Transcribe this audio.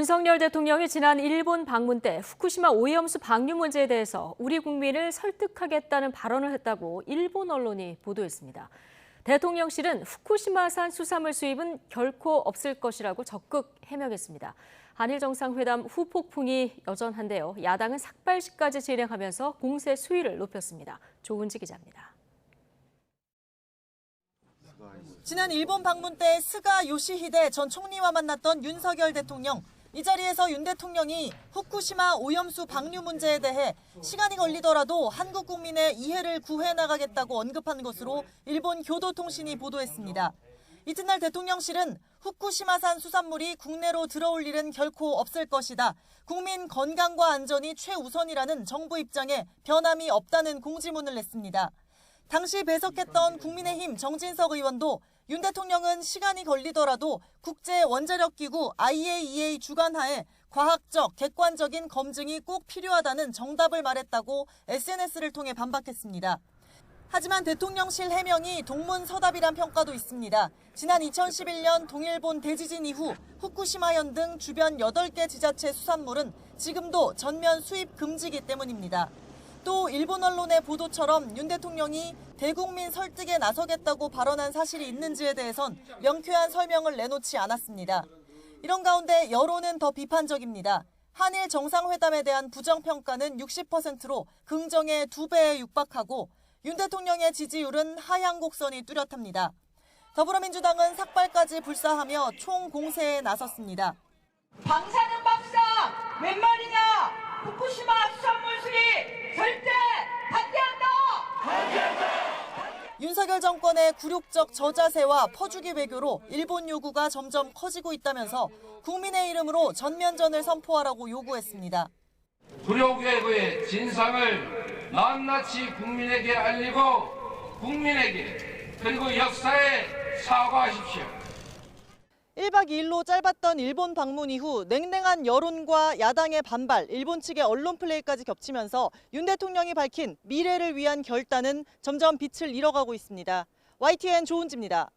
윤석열 대통령이 지난 일본 방문 때 후쿠시마 오염수 방류 문제에 대해서 우리 국민을 설득하겠다는 발언을 했다고 일본 언론이 보도했습니다. 대통령실은 후쿠시마산 수산물 수입은 결코 없을 것이라고 적극 해명했습니다. 한일 정상회담 후 폭풍이 여전한데요. 야당은 삭발식까지 진행하면서 공세 수위를 높였습니다. 조은지 기자입니다. 지난 일본 방문 때 스가 요시히데 전 총리와 만났던 윤석열 대통령. 이 자리에서 윤 대통령이 후쿠시마 오염수 방류 문제에 대해 시간이 걸리더라도 한국 국민의 이해를 구해 나가겠다고 언급한 것으로 일본 교도통신이 보도했습니다. 이튿날 대통령실은 후쿠시마산 수산물이 국내로 들어올 일은 결코 없을 것이다. 국민 건강과 안전이 최우선이라는 정부 입장에 변함이 없다는 공지문을 냈습니다. 당시 배석했던 국민의힘 정진석 의원도 윤 대통령은 시간이 걸리더라도 국제원자력기구 IAEA 주관하에 과학적, 객관적인 검증이 꼭 필요하다는 정답을 말했다고 SNS를 통해 반박했습니다. 하지만 대통령실 해명이 동문서답이란 평가도 있습니다. 지난 2011년 동일본 대지진 이후 후쿠시마현 등 주변 8개 지자체 수산물은 지금도 전면 수입 금지이기 때문입니다. 또 일본 언론의 보도처럼 윤 대통령이 대국민 설득에 나서겠다고 발언한 사실이 있는지에 대해선 명쾌한 설명을 내놓지 않았습니다. 이런 가운데 여론은 더 비판적입니다. 한일 정상회담에 대한 부정평가는 60%로 긍정의 2배에 육박하고 윤 대통령의 지지율은 하향 곡선이 뚜렷합니다. 더불어민주당은 삭발까지 불사하며 총공세에 나섰습니다. 방사능 밥상 웬 말이냐? 후쿠시마 수산물 수입 절대 반대한다! 윤석열 정권의 굴욕적 저자세와 퍼주기 외교로 일본 요구가 점점 커지고 있다면서 국민의 이름으로 전면전을 선포하라고 요구했습니다. 굴욕외교의 진상을 낱낱이 국민에게 알리고 국민에게 그리고 역사에 사과하십시오. 1박 2일로 짧았던 일본 방문 이후 냉랭한 여론과 야당의 반발, 일본 측의 언론 플레이까지 겹치면서 윤 대통령이 밝힌 미래를 위한 결단은 점점 빛을 잃어가고 있습니다. YTN 조은지입니다.